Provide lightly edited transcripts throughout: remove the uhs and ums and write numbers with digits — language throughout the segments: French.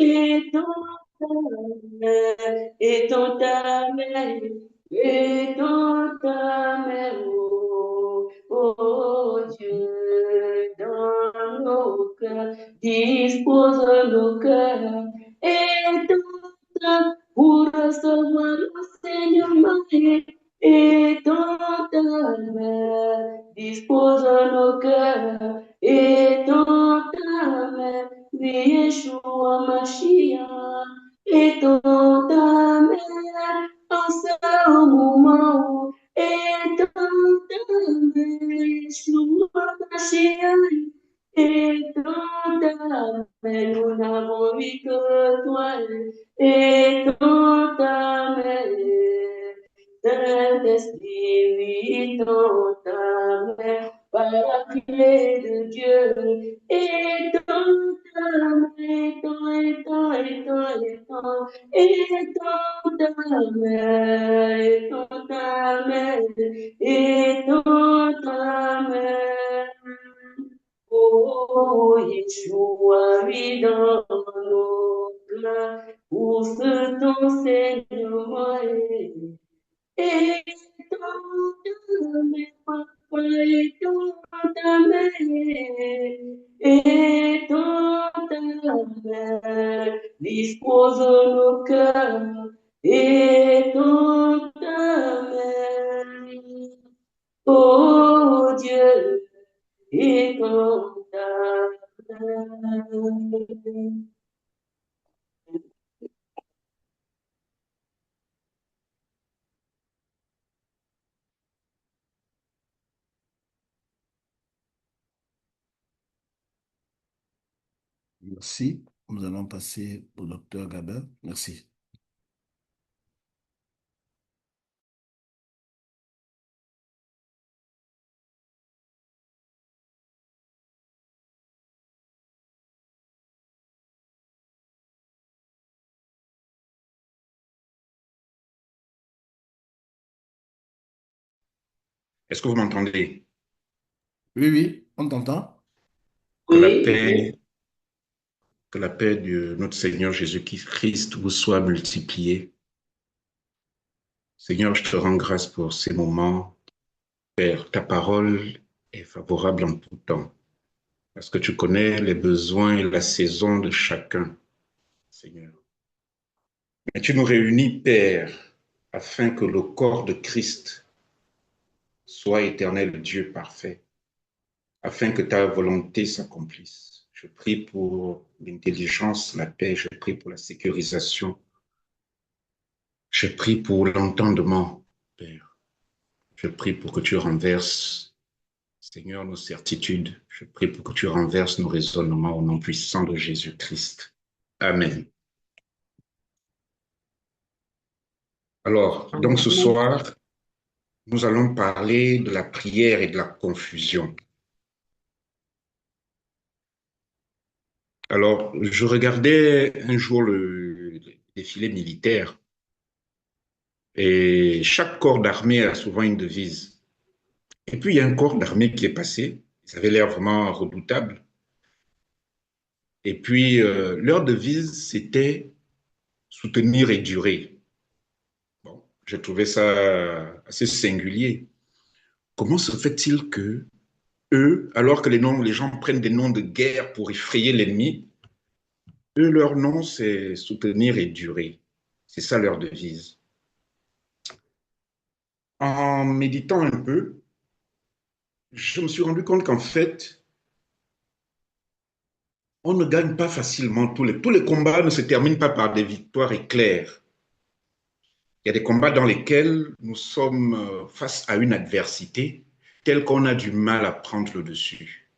étant ta mère, étant ta mère, oh Dieu, dans nos cœurs, dispose nos cœurs, étant ta pour recevoir l'enseignement et dans ta main, dispose nos cœurs et dans ta main, Yeshua Mashiach, et dans ta main, en ce moment, et dans ta main, Yeshua Mashiach, et dans ta main, nous n'avons vu que toi, et dans ta main, Saint-Esprit, dans ta main, par la clé de Dieu, et dans ta main, et dans ta main, et dans ta main, et dans ta main. Oh, Yeshua, vis dans nos cœurs, pour ce ton Seigneur est. Et dans ta main, papa, et dans ta main, et dans ta main, dispose nos cœurs, et dans ta main, oh Dieu, et dans ta main. Merci. Nous allons passer au docteur Gabin. Merci. Est-ce que vous m'entendez? Oui, oui, on t'entend. Que la Oui, oui. paix, que la paix de notre Seigneur Jésus-Christ vous soit multipliée. Seigneur, je te rends grâce pour ces moments. Père, ta parole est favorable en tout temps, parce que tu connais les besoins et la saison de chacun, Seigneur. Mais tu nous réunis, Père, afin que le corps de Christ soit éternel Dieu parfait, afin que ta volonté s'accomplisse. Je prie pour l'intelligence, la paix, je prie pour la sécurisation. Je prie pour l'entendement, Père. Je prie pour que tu renverses, Seigneur, nos certitudes. Je prie pour que tu renverses nos raisonnements au nom puissant de Jésus-Christ. Amen. Alors, donc ce Amen. soir, nous allons parler de la prière et de la confusion. Alors, je regardais un jour le défilé militaire et chaque corps d'armée a souvent une devise. Et puis, il y a un corps d'armée qui est passé. Ça avait l'air vraiment redoutable. Et puis, leur devise, c'était soutenir et durer. Bon, j'ai trouvé ça assez singulier. Comment se fait-il que eux, alors que les gens prennent des noms de guerre pour effrayer l'ennemi, eux, leur nom, c'est soutenir et durer. C'est ça leur devise. En méditant un peu, je me suis rendu compte qu'en fait, on ne gagne pas facilement tous les combats ne se terminent pas par des victoires éclairs. Il y a des combats dans lesquels nous sommes face à une adversité telle qu'on a du mal à prendre le dessus.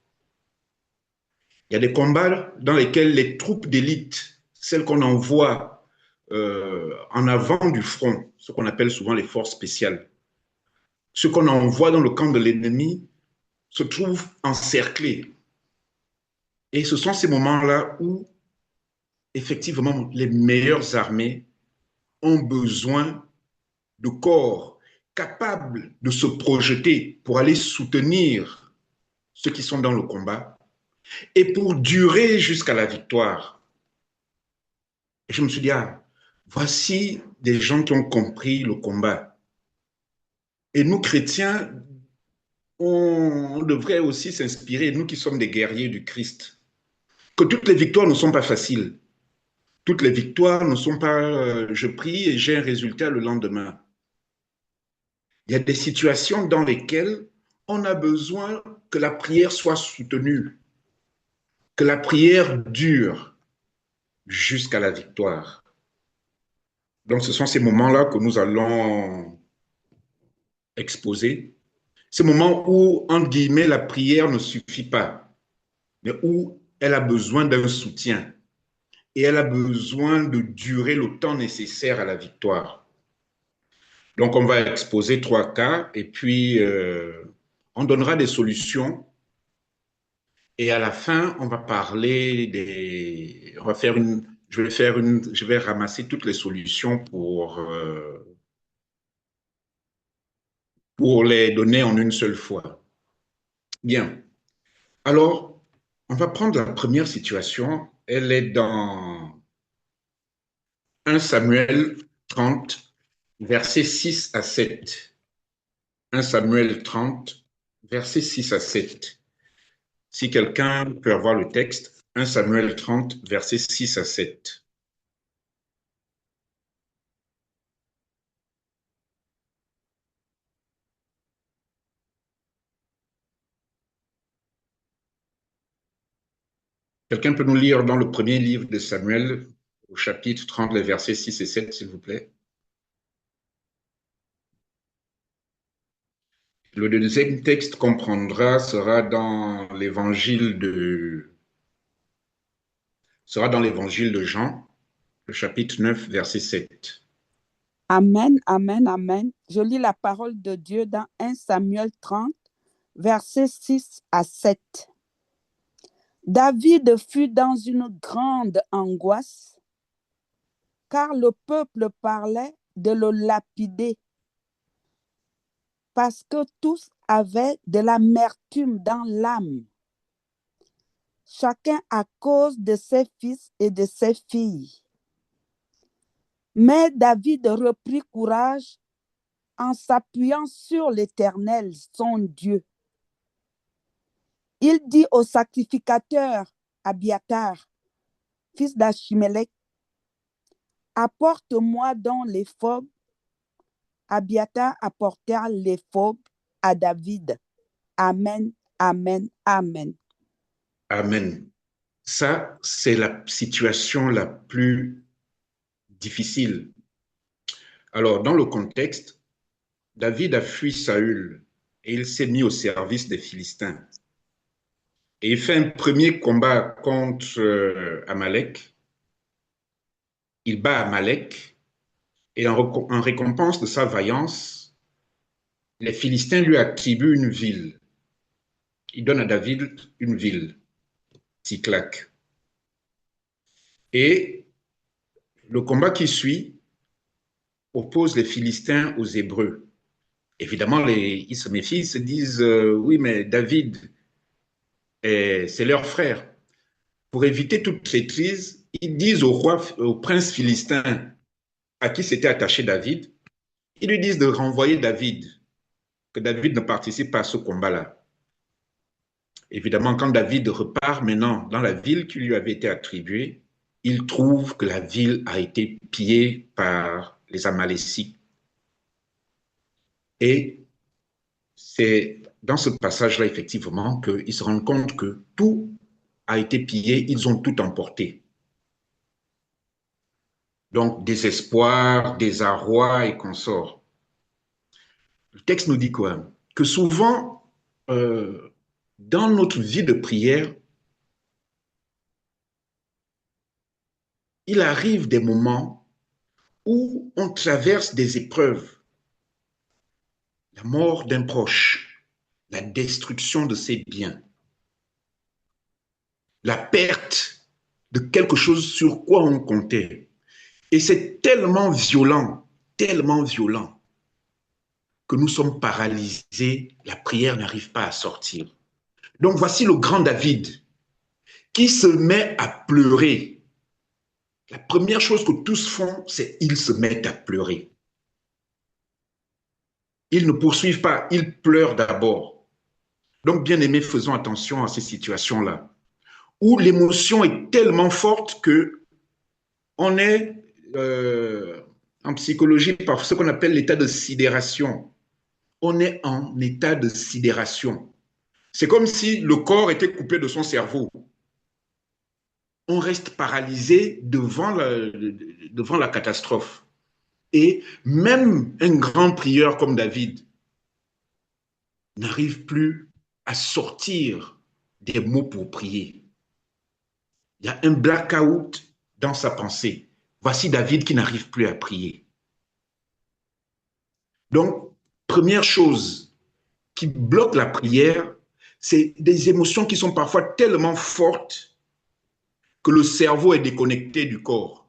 Il y a des combats dans lesquels les troupes d'élite, celles qu'on envoie en avant du front, ce qu'on appelle souvent les forces spéciales, ce qu'on envoie dans le camp de l'ennemi se trouvent encerclés. Et ce sont ces moments-là où, effectivement, les meilleures armées ont besoin de corps capables de se projeter pour aller soutenir ceux qui sont dans le combat et pour durer jusqu'à la victoire. Et je me suis dit, ah, voici des gens qui ont compris le combat. Et nous, chrétiens, on devrait aussi s'inspirer, nous qui sommes des guerriers du Christ, que toutes les victoires ne sont pas faciles. Toutes les victoires ne sont pas je prie et j'ai un résultat le lendemain. Il y a des situations dans lesquelles on a besoin que la prière soit soutenue, que la prière dure jusqu'à la victoire. Donc ce sont ces moments-là que nous allons exposer. Ces moments où, entre guillemets, la prière ne suffit pas, mais où elle a besoin d'un soutien et elle a besoin de durer le temps nécessaire à la victoire. Donc, on va exposer 3 cas et puis on donnera des solutions. Et à la fin, on va parler des. On va faire une. Je vais ramasser toutes les solutions pour les donner en une seule fois. Bien. Alors, on va prendre la première situation. Elle est dans 1 Samuel 30, versets 6 à 7. 1 Samuel 30, versets 6 à 7. Si quelqu'un peut avoir le texte, 1 Samuel 30, versets 6 à 7. Quelqu'un peut nous lire dans le premier livre de Samuel, au chapitre 30, les versets 6 et 7, s'il vous plaît. Le deuxième texte qu'on prendra sera dans l'évangile de Jean, le chapitre 9, verset 7. Amen, amen, amen. Je lis la parole de Dieu dans 1 Samuel 30, versets 6 à 7. David fut dans une grande angoisse, car le peuple parlait de le lapider, parce que tous avaient de l'amertume dans l'âme, chacun à cause de ses fils et de ses filles. Mais David reprit courage en s'appuyant sur l'Éternel, son Dieu. Il dit au sacrificateur Abiatar, fils d'Achimélec, apporte-moi donc l'éphod. Abiatar apporta l'éphod à David. Amen, amen, amen. Amen. Ça, c'est la situation la plus difficile. Alors, dans le contexte, David a fui Saül et il s'est mis au service des Philistins. Et il fait un premier combat contre Amalek. Il bat Amalek et en récompense de sa vaillance, les Philistins lui attribuent une ville. Il donne à David une ville, Tsiklag. Et le combat qui suit oppose les Philistins aux Hébreux. Évidemment, ils se méfient, ils se disent oui, mais David, c'est leur frère. Pour éviter toute traîtrise, ils disent au prince philistin à qui s'était attaché David, ils lui disent de renvoyer David, que David ne participe pas à ce combat-là. Évidemment, quand David repart maintenant dans la ville qui lui avait été attribuée, il trouve que la ville a été pillée par les Amalécites. Et c'est dans ce passage-là, effectivement, qu'ils se rendent compte que tout a été pillé, ils ont tout emporté. Donc, désespoir, désarroi et consorts. Le texte nous dit quoi? Que souvent, dans notre vie de prière, il arrive des moments où on traverse des épreuves. La mort d'un proche, la destruction de ses biens, la perte de quelque chose sur quoi on comptait. Et c'est tellement violent, que nous sommes paralysés, la prière n'arrive pas à sortir. Donc voici le grand David qui se met à pleurer La première chose que tous font, c'est qu'ils se mettent à pleurer. Ils ne poursuivent pas, ils pleurent d'abord. Donc, bien aimés, faisons attention à ces situations-là, où l'émotion est tellement forte que on est en psychologie par ce qu'on appelle l'état de sidération. On est en état de sidération. C'est comme si le corps était coupé de son cerveau. On reste paralysé devant la catastrophe. Et même un grand prieur comme David n'arrive plus à sortir des mots pour prier. Il y a un blackout dans sa pensée. Voici David qui n'arrive plus à prier. Donc, première chose qui bloque la prière, c'est des émotions qui sont parfois tellement fortes que le cerveau est déconnecté du corps.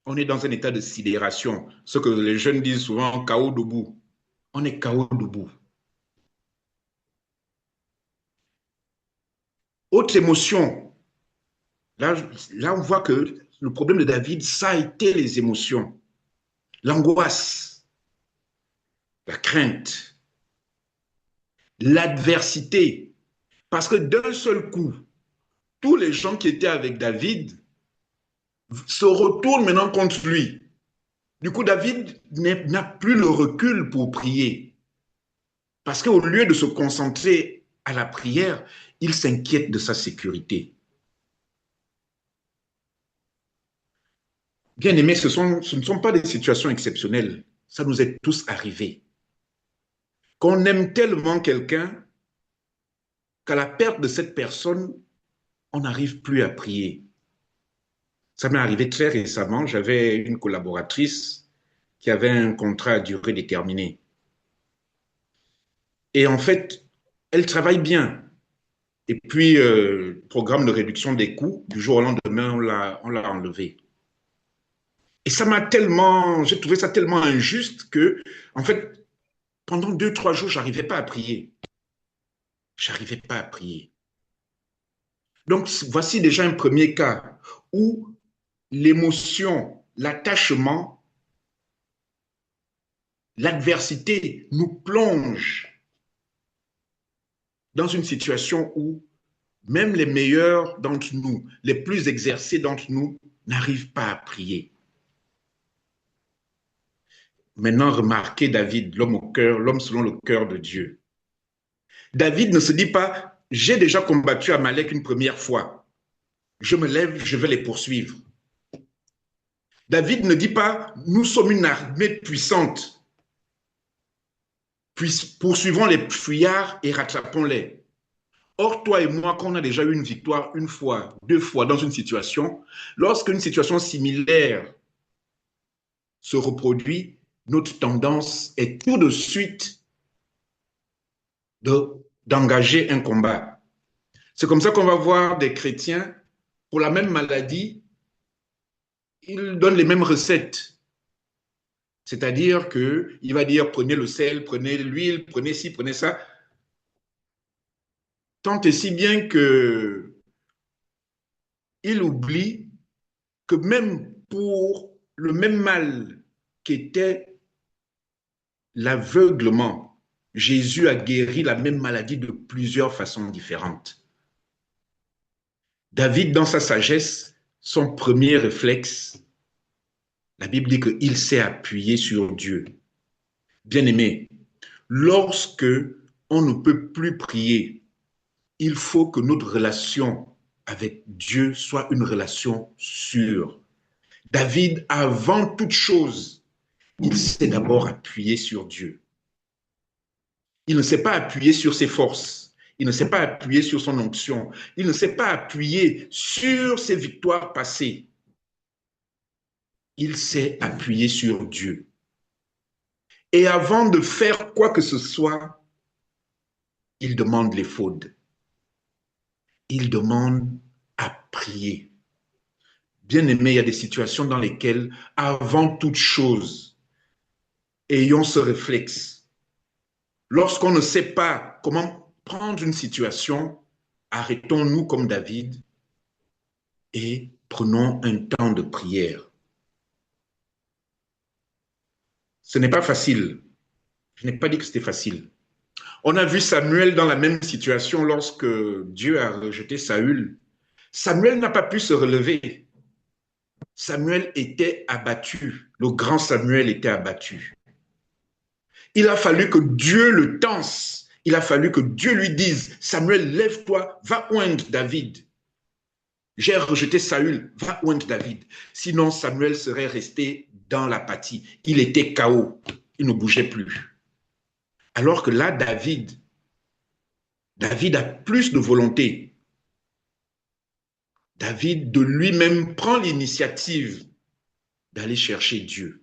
On est dans un état de sidération, ce que les jeunes disent souvent, chaos debout. On est chaos debout. Autre émotion, là on voit que le problème de David, ça a été les émotions, l'angoisse, la crainte, l'adversité. Parce que d'un seul coup, tous les gens qui étaient avec David se retournent maintenant contre lui. Du coup, David n'a plus le recul pour prier. Parce qu'au lieu de se concentrer à la prière, il s'inquiète de sa sécurité. Bien aimé, ce ne sont pas des situations exceptionnelles. Ça nous est tous arrivé. Qu'on aime tellement quelqu'un qu'à la perte de cette personne, on n'arrive plus à prier. Ça m'est arrivé très récemment. J'avais une collaboratrice qui avait un contrat à durée déterminée. Et en fait, elle travaille bien. Et puis, programme de réduction des coûts, du jour au lendemain, on l'a enlevé. Et j'ai trouvé ça tellement injuste que, en fait, pendant 2, 3 jours, je n'arrivais pas à prier. Je n'arrivais pas à prier. Donc, voici déjà un premier cas où l'émotion, l'attachement, l'adversité nous plonge dans une situation où même les meilleurs d'entre nous, les plus exercés d'entre nous, n'arrivent pas à prier. Maintenant, remarquez David, l'homme au cœur, l'homme selon le cœur de Dieu. David ne se dit pas, j'ai déjà combattu Amalek une première fois. Je me lève, je vais les poursuivre. David ne dit pas, nous sommes une armée puissante. Poursuivons les fuyards et rattrapons-les. Or, toi et moi, quand on a déjà eu une victoire une fois, 2 fois dans une situation, lorsqu'une situation similaire se reproduit, notre tendance est tout de suite d'engager un combat. C'est comme ça qu'on va voir des chrétiens, pour la même maladie, ils donnent les mêmes recettes. C'est-à-dire qu'il va dire, prenez le sel, prenez l'huile, prenez ci, prenez ça. Tant et si bien qu'il oublie que même pour le même mal qu'était l'aveuglement, Jésus a guéri la même maladie de plusieurs façons différentes. David, dans sa sagesse, son premier réflexe, la Bible dit qu'il s'est appuyé sur Dieu. Bien-aimé, lorsque on ne peut plus prier, il faut que notre relation avec Dieu soit une relation sûre. David, avant toute chose, il s'est d'abord appuyé sur Dieu. Il ne s'est pas appuyé sur ses forces. Il ne s'est pas appuyé sur son onction. Il ne s'est pas appuyé sur ses victoires passées. Il s'est appuyé sur Dieu. Et avant de faire quoi que ce soit, il demande l'éphod. Il demande à prier. Bien aimé, il y a des situations dans lesquelles, avant toute chose, ayons ce réflexe. Lorsqu'on ne sait pas comment prendre une situation, arrêtons-nous comme David et prenons un temps de prière. Ce n'est pas facile. Je n'ai pas dit que c'était facile. On a vu Samuel dans la même situation lorsque Dieu a rejeté Saül. Samuel n'a pas pu se relever. Samuel était abattu. Le grand Samuel était abattu. Il a fallu que Dieu le tense. Il a fallu que Dieu lui dise, Samuel, lève-toi, va oindre David. J'ai rejeté Saül, va oindre David. Sinon, Samuel serait resté dans l'apathie. Il était KO. Il ne bougeait plus. Alors que là, David a plus de volonté. David, de lui-même, prend l'initiative d'aller chercher Dieu.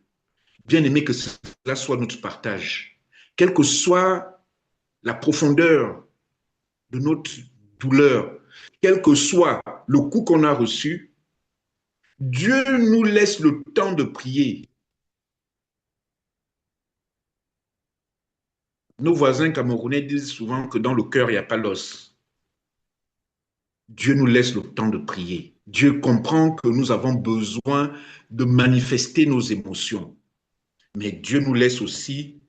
Bien aimé que cela soit notre partage. Quelle que soit la profondeur de notre douleur, quel que soit le coup qu'on a reçu, Dieu nous laisse le temps de prier. Nos voisins camerounais disent souvent que dans le cœur, il n'y a pas l'os. Dieu nous laisse le temps de prier. Dieu comprend que nous avons besoin de manifester nos émotions. Mais Dieu nous laisse aussi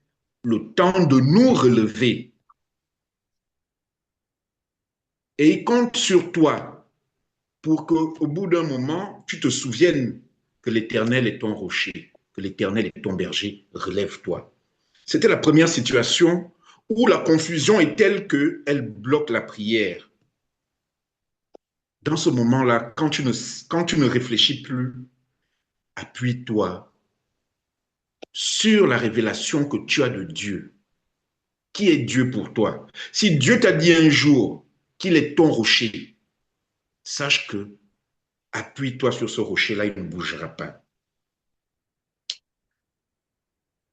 le temps de nous relever. Et il compte sur toi pour qu'au bout d'un moment, tu te souviennes que l'Éternel est ton rocher, que l'Éternel est ton berger. Relève-toi. C'était la première situation où la confusion est telle qu'elle bloque la prière. Dans ce moment-là, quand tu ne réfléchis plus, appuie-toi sur la révélation que tu as de Dieu. Qui est Dieu pour toi? Si Dieu t'a dit un jour qu'il est ton rocher, sache que appuie-toi sur ce rocher-là, il ne bougera pas.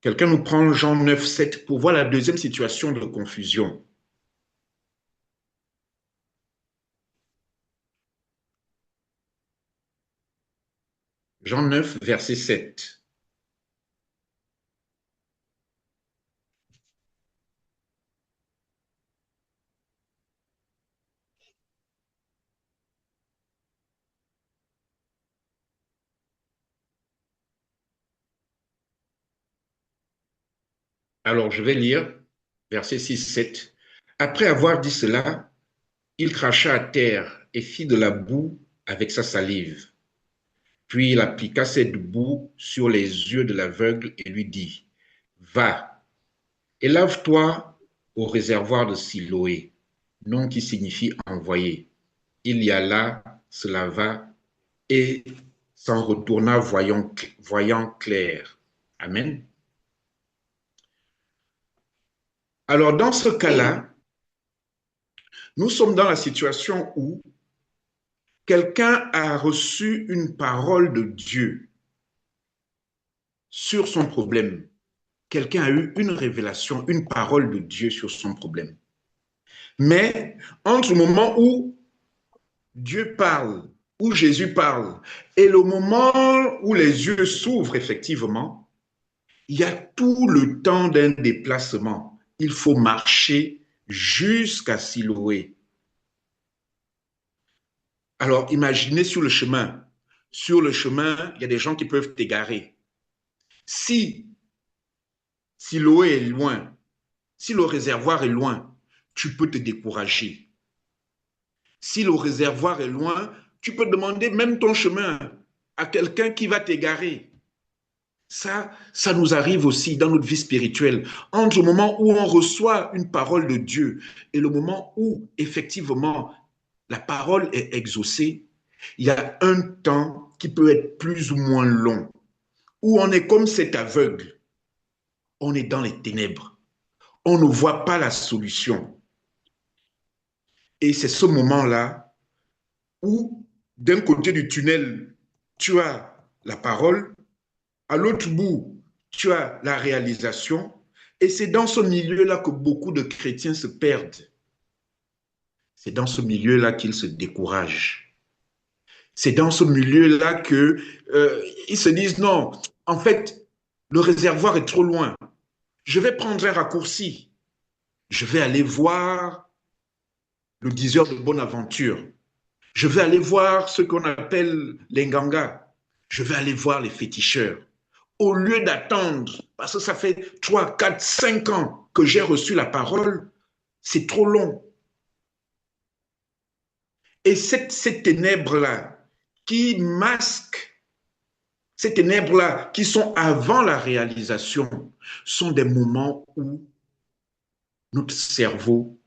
Quelqu'un nous prend Jean 9, 7 pour voir la deuxième situation de confusion. Jean 9, verset 7. Alors, je vais lire verset 6, 7. Après avoir dit cela, il cracha à terre et fit de la boue avec sa salive. Puis il appliqua cette boue sur les yeux de l'aveugle et lui dit, « Va et lave-toi au réservoir de Siloé, nom qui signifie envoyé. » Il y alla, se lava et s'en retourna voyant clair. Amen. Alors, dans ce cas-là, nous sommes dans la situation où quelqu'un a reçu une parole de Dieu sur son problème. Quelqu'un a eu une révélation, une parole de Dieu sur son problème. Mais entre le moment où Dieu parle, où Jésus parle, et le moment où les yeux s'ouvrent effectivement, il y a tout le temps d'un déplacement. Il faut marcher jusqu'à Siloé. Alors, imaginez sur le chemin. Sur le chemin, il y a des gens qui peuvent t'égarer. Si Siloé est loin, si le réservoir est loin, tu peux te décourager. Si le réservoir est loin, tu peux demander même ton chemin à quelqu'un qui va t'égarer. Ça nous arrive aussi dans notre vie spirituelle. Entre le moment où on reçoit une parole de Dieu et le moment où, effectivement, la parole est exaucée, il y a un temps qui peut être plus ou moins long, où on est comme cet aveugle. On est dans les ténèbres. On ne voit pas la solution. Et c'est ce moment-là où, d'un côté du tunnel, tu as la parole, à l'autre bout, tu as la réalisation, et c'est dans ce milieu-là que beaucoup de chrétiens se perdent. C'est dans ce milieu-là qu'ils se découragent. C'est dans ce milieu-là qu'ils se disent, non, en fait, le réservoir est trop loin. Je vais prendre un raccourci. Je vais aller voir le diseur de Bonaventure. Je vais aller voir ce qu'on appelle les gangas. Je vais aller voir les féticheurs. Au lieu d'attendre, parce que ça fait 3, 4, 5 ans que j'ai reçu la parole, c'est trop long. Et ces ténèbres-là qui masquent, ces ténèbres-là qui sont avant la réalisation, sont des moments où notre cerveau,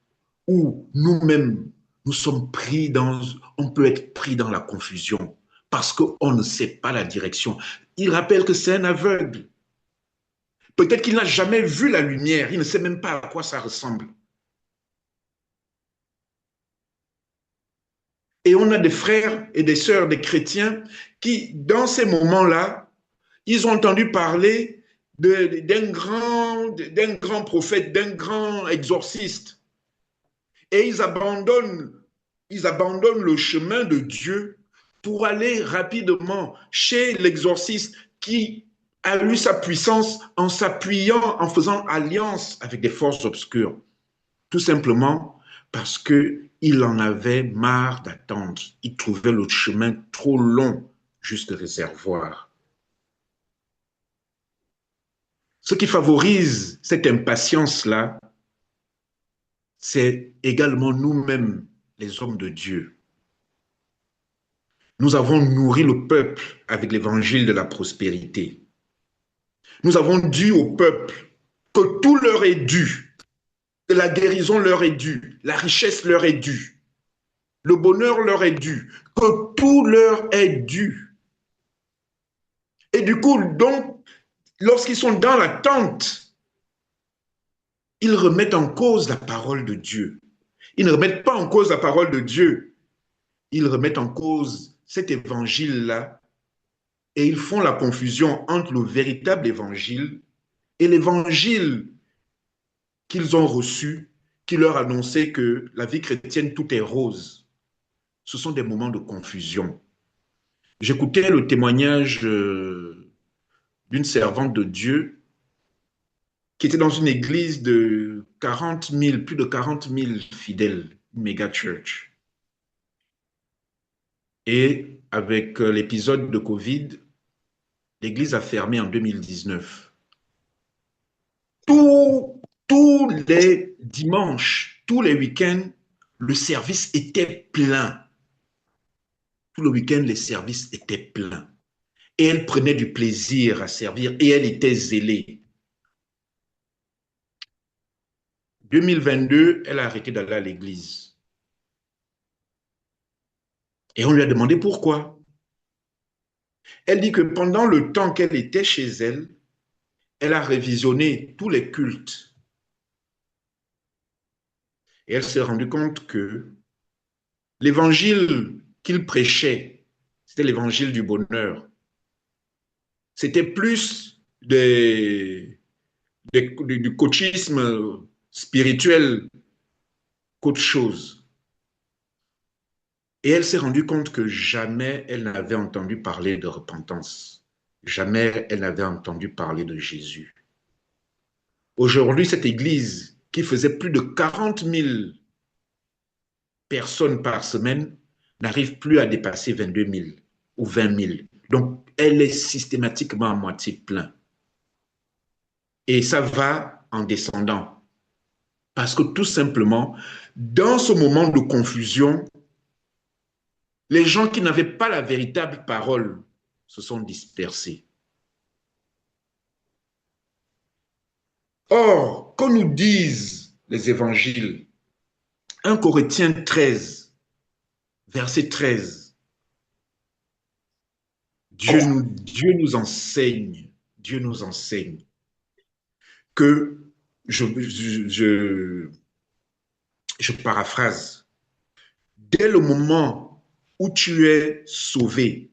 où nous-mêmes, nous sommes pris dans, on peut être pris dans la confusion parce qu'on ne sait pas la direction. Il rappelle que c'est un aveugle. Peut-être qu'il n'a jamais vu la lumière, il ne sait même pas à quoi ça ressemble. Et on a des frères et des sœurs, des chrétiens, qui, dans ces moments-là, ils ont entendu parler d'un grand prophète, d'un grand exorciste. Et ils abandonnent le chemin de Dieu pour aller rapidement chez l'exorciste qui a eu sa puissance en s'appuyant, en faisant alliance avec des forces obscures. Tout simplement parce qu'il en avait marre d'attendre. Il trouvait le chemin trop long jusqu'au réservoir. Ce qui favorise cette impatience-là, c'est également nous-mêmes, les hommes de Dieu. Nous avons nourri le peuple avec l'évangile de la prospérité. Nous avons dit au peuple que tout leur est dû, que la guérison leur est due, la richesse leur est due, le bonheur leur est dû, que tout leur est dû. Et du coup, donc, lorsqu'ils sont dans l'attente, ils remettent en cause la parole de Dieu. Ils ne remettent pas en cause la parole de Dieu. Ils remettent en cause cet évangile-là et ils font la confusion entre le véritable évangile et l'évangile qu'ils ont reçu, qui leur annonçait que la vie chrétienne, tout est rose. Ce sont des moments de confusion. J'écoutais le témoignage d'une servante de Dieu qui était dans une église de 40 000, plus de 40 000 fidèles, une méga church. Et avec l'épisode de Covid, l'église a fermé en 2019. Tous les dimanches, tous les week-ends, le service était plein. Tout le week-end, les services étaient pleins. Et elle prenait du plaisir à servir et elle était zélée. 2022, elle a arrêté d'aller à l'église. Et on lui a demandé pourquoi. Elle dit que pendant le temps qu'elle était chez elle, elle a révisionné tous les cultes. Et elle s'est rendue compte que l'évangile qu'il prêchait, c'était l'évangile du bonheur. C'était plus du coachisme spirituel qu'autre chose. Et elle s'est rendue compte que jamais elle n'avait entendu parler de repentance. Jamais elle n'avait entendu parler de Jésus. Aujourd'hui, cette église qui faisait plus de 40 000 personnes par semaine n'arrive plus à dépasser 22 000 ou 20 000. Donc, elle est systématiquement à moitié pleine. Et ça va en descendant. Parce que tout simplement, dans ce moment de confusion, les gens qui n'avaient pas la véritable parole se sont dispersés. Or, que nous disent les évangiles, 1 Corinthiens 13, verset 13, Dieu nous enseigne que, je paraphrase, dès le moment où tu es sauvé,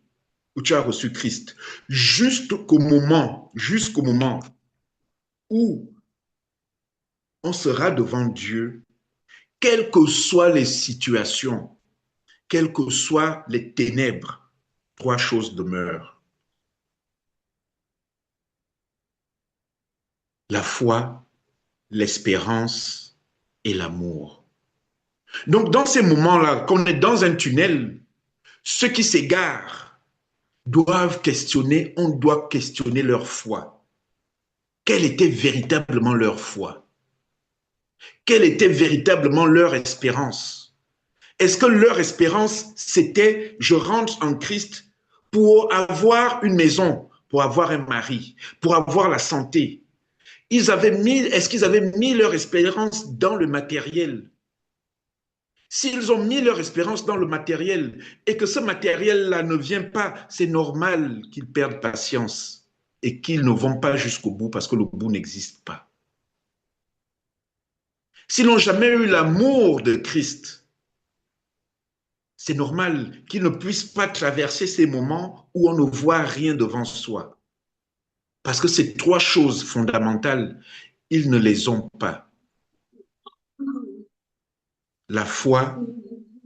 où tu as reçu Christ, jusqu'au moment où on sera devant Dieu, quelles que soient les situations, quelles que soient les ténèbres, 3 choses demeurent. La foi, l'espérance et l'amour. Donc, dans ces moments-là, qu'on est dans un tunnel, Ceux qui s'égarent doivent questionner, on doit questionner leur foi. Quelle était véritablement leur foi? Quelle était véritablement leur espérance? Est-ce que leur espérance, c'était je rentre en Christ pour avoir une maison, pour avoir un mari, pour avoir la santé? Est-ce qu'ils avaient mis leur espérance dans le matériel? S'ils ont mis leur espérance dans le matériel et que ce matériel-là ne vient pas, c'est normal qu'ils perdent patience et qu'ils ne vont pas jusqu'au bout parce que le bout n'existe pas. S'ils n'ont jamais eu l'amour de Christ, c'est normal qu'ils ne puissent pas traverser ces moments où on ne voit rien devant soi. Parce que ces trois choses fondamentales, ils ne les ont pas. La foi,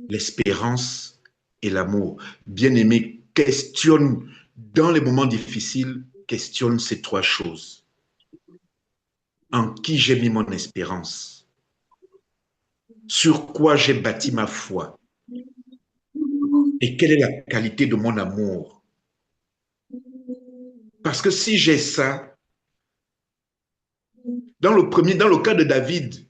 l'espérance et l'amour. Bien-aimé, questionne dans les moments difficiles, questionne ces trois choses. En qui j'ai mis mon espérance? Sur quoi j'ai bâti ma foi? Et quelle est la qualité de mon amour? Parce que si j'ai ça, dans le cas de David,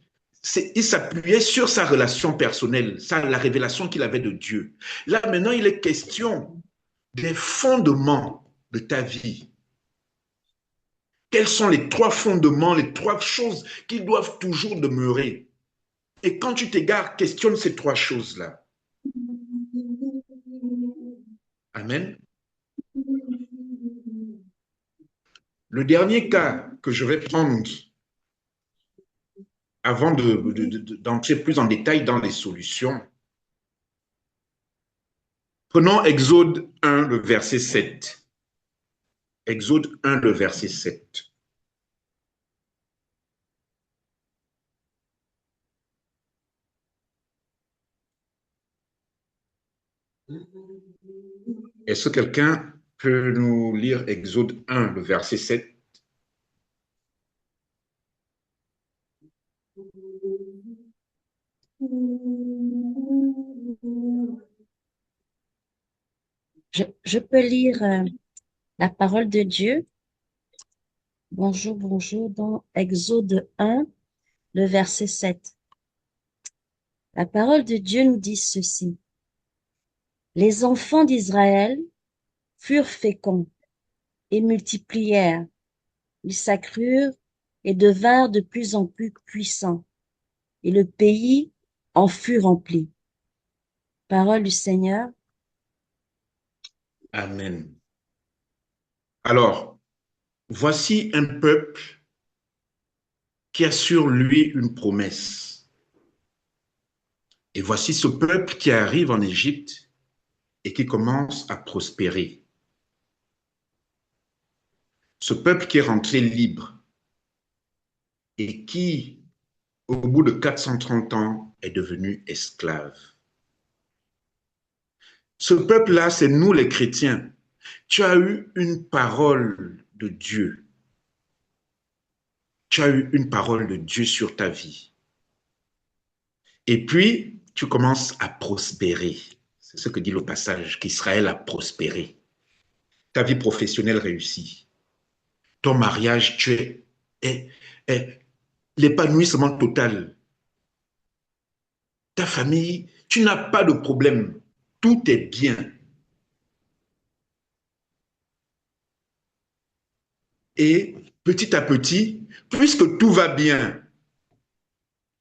il s'appuyait sur sa relation personnelle, la révélation qu'il avait de Dieu. Là, maintenant, il est question des fondements de ta vie. Quels sont les trois fondements, les trois choses qui doivent toujours demeurer? Et quand tu t'égares, questionne ces trois choses-là. Amen. Le dernier cas que je vais prendre avant d'entrer plus en détail dans les solutions, prenons Exode 1, le verset 7. Exode 1, le verset 7. Est-ce que quelqu'un peut nous lire Exode 1, le verset 7? Je peux lire la parole de Dieu. Bonjour, bonjour, dans Exode 1, le verset 7. La parole de Dieu nous dit ceci. Les enfants d'Israël furent féconds et multiplièrent. Ils s'accrurent et devinrent de plus en plus puissants. Et le pays en fut rempli. Parole du Seigneur. Amen. Alors, voici un peuple qui a sur lui une promesse. Et voici ce peuple qui arrive en Égypte et qui commence à prospérer. Ce peuple qui est rentré libre et qui, au bout de 430 ans, est devenu esclave. Ce peuple-là, c'est nous les chrétiens. Tu as eu une parole de Dieu. Tu as eu une parole de Dieu sur ta vie. Et puis, tu commences à prospérer. C'est ce que dit le passage, qu'Israël a prospéré. Ta vie professionnelle réussit. Ton mariage, tu es l'épanouissement total. Ta famille, tu n'as pas de problème. Tout est bien. Et petit à petit, puisque tout va bien,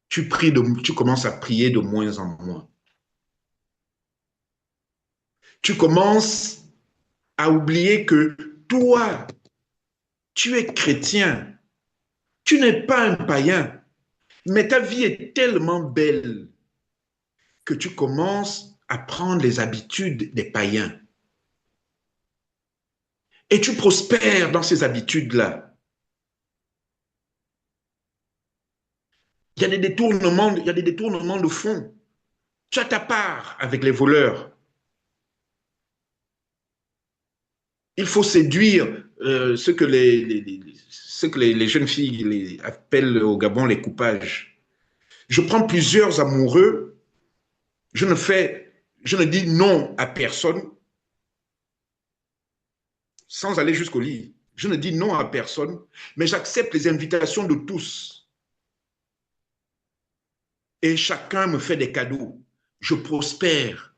tu commences à prier de moins en moins. Tu commences à oublier que toi, tu es chrétien. Tu n'es pas un païen, mais ta vie est tellement belle que tu commences à prendre les habitudes des païens. Et tu prospères dans ces habitudes-là. Il y a des détournements de fonds. Tu as ta part avec les voleurs. Il faut séduire ce que les jeunes filles appellent au Gabon les coupages. Je prends plusieurs amoureux. Je Je ne dis non à personne sans aller jusqu'au lit. Je ne dis non à personne, mais j'accepte les invitations de tous. Et chacun me fait des cadeaux. Je prospère.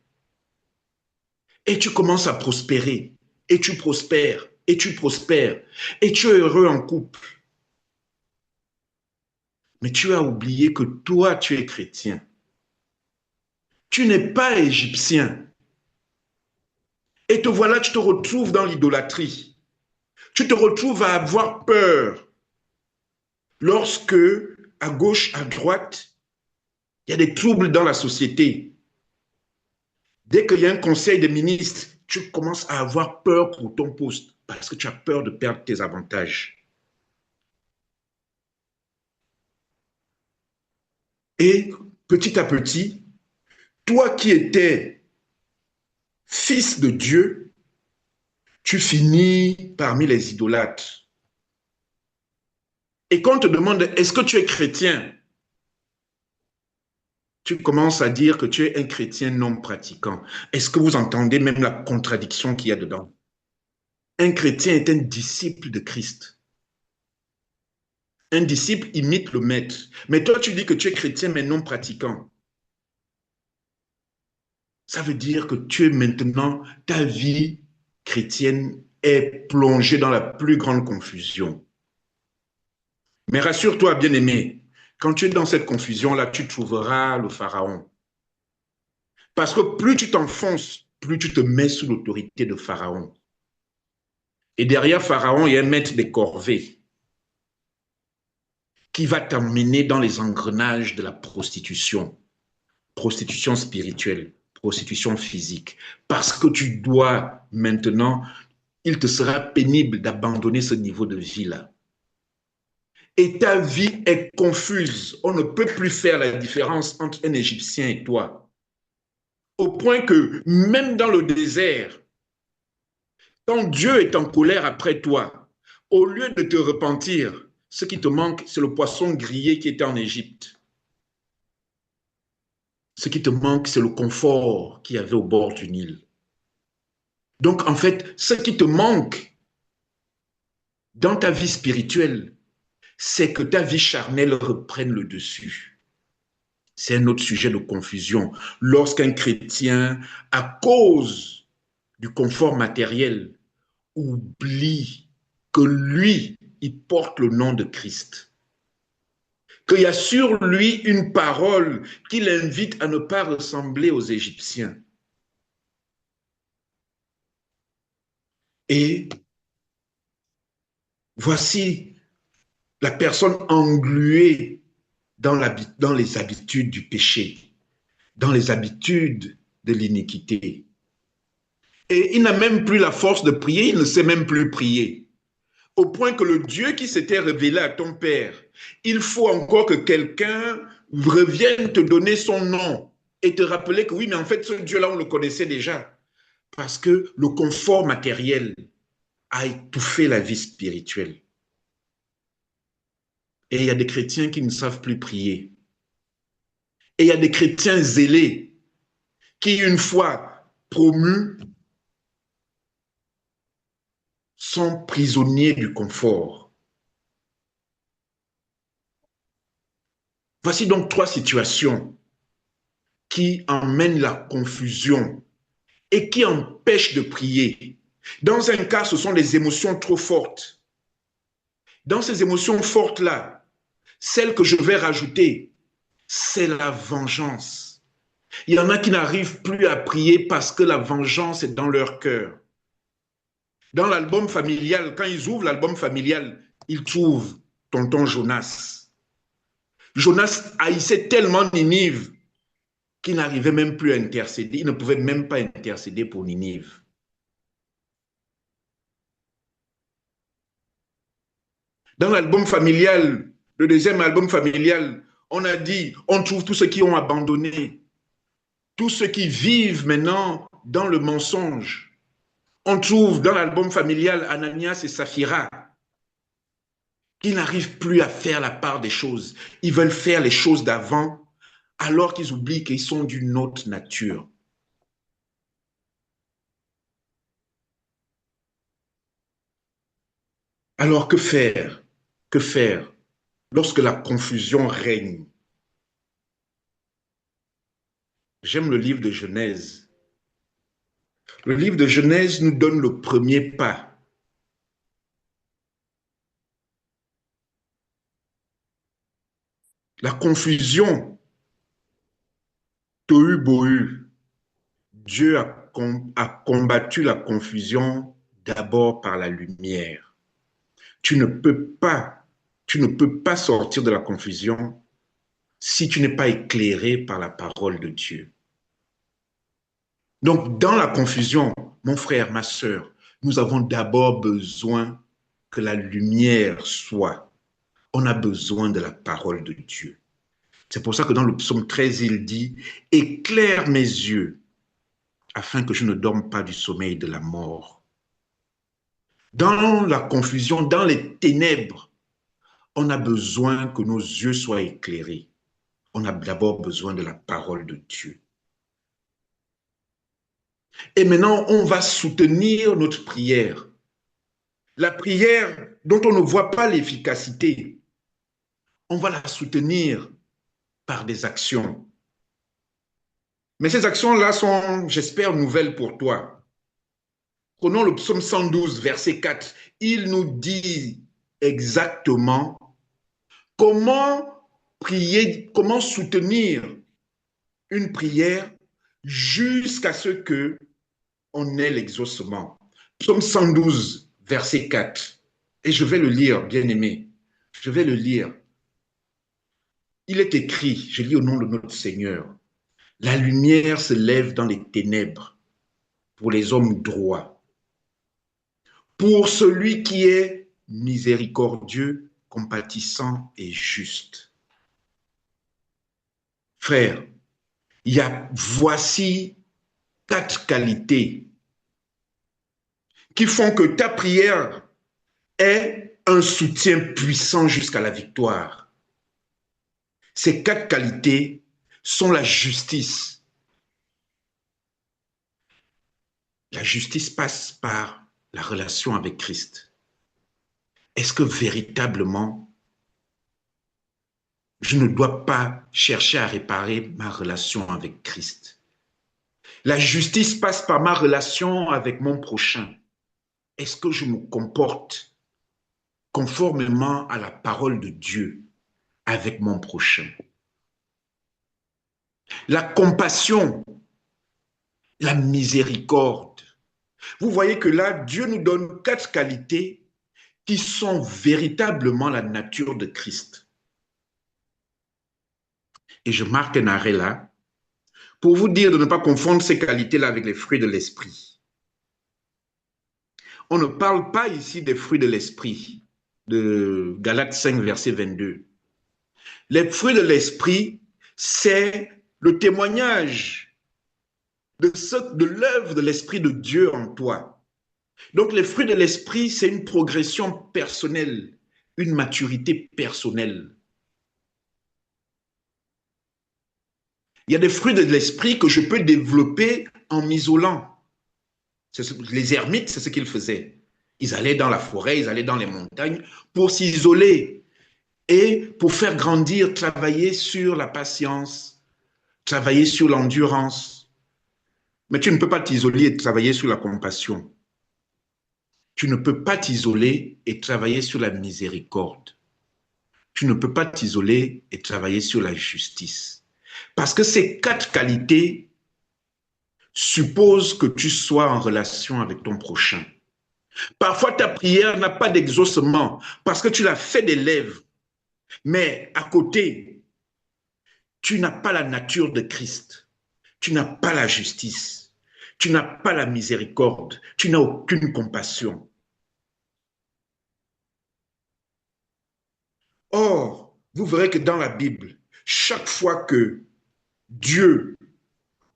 Et tu commences à prospérer. Et tu prospères. Et tu prospères. Et tu es heureux en couple. Mais tu as oublié que toi, tu es chrétien. Tu n'es pas égyptien. Et te voilà, tu te retrouves dans l'idolâtrie. Tu te retrouves à avoir peur lorsque, à gauche, à droite, il y a des troubles dans la société. Dès qu'il y a un conseil des ministres, tu commences à avoir peur pour ton poste parce que tu as peur de perdre tes avantages. Et petit à petit, toi qui étais fils de Dieu, tu finis parmi les idolâtres. Et quand on te demande, est-ce que tu es chrétien? Tu commences à dire que tu es un chrétien non pratiquant. Est-ce que vous entendez même la contradiction qu'il y a dedans? Un chrétien est un disciple de Christ. Un disciple imite le maître. Mais toi, tu dis que tu es chrétien mais non pratiquant. Ça veut dire que tu es maintenant, ta vie chrétienne est plongée dans la plus grande confusion. Mais rassure-toi, bien-aimé, quand tu es dans cette confusion-là, tu trouveras le Pharaon. Parce que plus tu t'enfonces, plus tu te mets sous l'autorité de Pharaon. Et derrière Pharaon, il y a un maître des corvées qui va t'emmener dans les engrenages de la prostitution. Prostitution spirituelle, prostitution physique. Parce que tu dois maintenant, il te sera pénible d'abandonner ce niveau de vie-là. Et ta vie est confuse. On ne peut plus faire la différence entre un Égyptien et toi. Au point que même dans le désert, quand Dieu est en colère après toi, au lieu de te repentir, ce qui te manque, c'est le poisson grillé qui était en Égypte. Ce qui te manque, c'est le confort qu'il y avait au bord du Nil. Donc, en fait, ce qui te manque dans ta vie spirituelle, c'est que ta vie charnelle reprenne le dessus. C'est un autre sujet de confusion. Lorsqu'un chrétien, à cause du confort matériel, oublie que lui, il porte le nom de Christ, qu'il y a sur lui une parole qui l'invite à ne pas ressembler aux Égyptiens. Et voici la personne engluée dans les habitudes du péché, dans les habitudes de l'iniquité. Et il n'a même plus la force de prier, il ne sait même plus prier. Au point que le Dieu qui s'était révélé à ton père, il faut encore que quelqu'un revienne te donner son nom et te rappeler que oui, mais en fait, ce Dieu-là, on le connaissait déjà. Parce que le confort matériel a étouffé la vie spirituelle. Et il y a des chrétiens qui ne savent plus prier. Et il y a des chrétiens zélés qui, une fois promus, sont prisonniers du confort. Voici donc 3 situations qui emmènent la confusion et qui empêchent de prier. Dans un cas, ce sont les émotions trop fortes. Dans ces émotions fortes-là, celle que je vais rajouter, c'est la vengeance. Il y en a qui n'arrivent plus à prier parce que la vengeance est dans leur cœur. Dans l'album familial, quand ils ouvrent l'album familial, ils trouvent tonton Jonas. Jonas haïssait tellement Ninive qu'il n'arrivait même plus à intercéder. Il ne pouvait même pas intercéder pour Ninive. Dans l'album familial, le deuxième album familial, on a dit, on trouve tous ceux qui ont abandonné, tous ceux qui vivent maintenant dans le mensonge. On trouve dans l'album familial Ananias et Saphira qui n'arrivent plus à faire la part des choses. Ils veulent faire les choses d'avant alors qu'ils oublient qu'ils sont d'une autre nature. Alors que faire? Que faire lorsque la confusion règne? J'aime le livre de Genèse. Le livre de Genèse nous donne le premier pas. La confusion, tohu bohu. Dieu a combattu la confusion d'abord par la lumière. Tu ne peux pas sortir de la confusion si tu n'es pas éclairé par la parole de Dieu. Donc, dans la confusion, mon frère, ma sœur, nous avons d'abord besoin que la lumière soit. On a besoin de la parole de Dieu. C'est pour ça que dans le psaume 13, il dit « Éclaire mes yeux afin que je ne dorme pas du sommeil de la mort. » Dans la confusion, dans les ténèbres, on a besoin que nos yeux soient éclairés. On a d'abord besoin de la parole de Dieu. Et maintenant, on va soutenir notre prière. La prière dont on ne voit pas l'efficacité, on va la soutenir par des actions. Mais ces actions-là sont, j'espère, nouvelles pour toi. Prenons le psaume 112, verset 4. Il nous dit exactement comment prier, comment soutenir une prière jusqu'à ce qu'on ait l'exaucement. Psaume 112, verset 4. Et je vais le lire, bien-aimé. Je vais le lire. Il est écrit, je lis au nom de notre Seigneur, « La lumière se lève dans les ténèbres pour les hommes droits. Pour celui qui est miséricordieux, compatissant et juste. » Frère, voici 4 qualités qui font que ta prière est un soutien puissant jusqu'à la victoire. Ces 4 qualités sont la justice. La justice passe par la relation avec Christ. Est-ce que véritablement, je ne dois pas chercher à réparer ma relation avec Christ? La justice passe par ma relation avec mon prochain. Est-ce que je me comporte conformément à la parole de Dieu avec mon prochain? La compassion, la miséricorde. Vous voyez que là, Dieu nous donne 4 qualités qui sont véritablement la nature de Christ. Et je marque un arrêt là pour vous dire de ne pas confondre ces qualités-là avec les fruits de l'esprit. On ne parle pas ici des fruits de l'esprit, de Galates 5, verset 22. Les fruits de l'esprit, c'est le témoignage de l'œuvre de l'Esprit de Dieu en toi. Donc les fruits de l'esprit, c'est une progression personnelle, une maturité personnelle. Il y a des fruits de l'esprit que je peux développer en m'isolant. Les ermites, c'est ce qu'ils faisaient. Ils allaient dans la forêt, ils allaient dans les montagnes pour s'isoler et pour faire grandir, travailler sur la patience, travailler sur l'endurance. Mais tu ne peux pas t'isoler et travailler sur la compassion. Tu ne peux pas t'isoler et travailler sur la miséricorde. Tu ne peux pas t'isoler et travailler sur la justice. Parce que ces 4 qualités supposent que tu sois en relation avec ton prochain. Parfois, ta prière n'a pas d'exaucement parce que tu l'as fait des lèvres. Mais à côté, tu n'as pas la nature de Christ. Tu n'as pas la justice. Tu n'as pas la miséricorde. Tu n'as aucune compassion. Or, vous verrez que dans la Bible, chaque fois que Dieu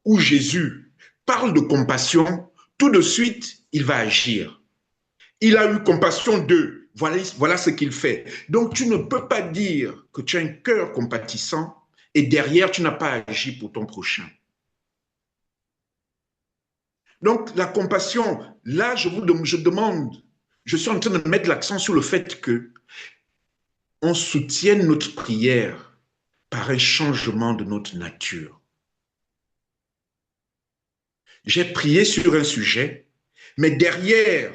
ou Jésus parle de compassion, tout de suite, il va agir. Il a eu compassion d'eux. Voilà ce qu'il fait. Donc, tu ne peux pas dire que tu as un cœur compatissant et derrière, tu n'as pas agi pour ton prochain. Donc, la compassion, là, je demande je suis en train de mettre l'accent sur le fait que on soutienne notre prière par un changement de notre nature. J'ai prié sur un sujet, mais derrière,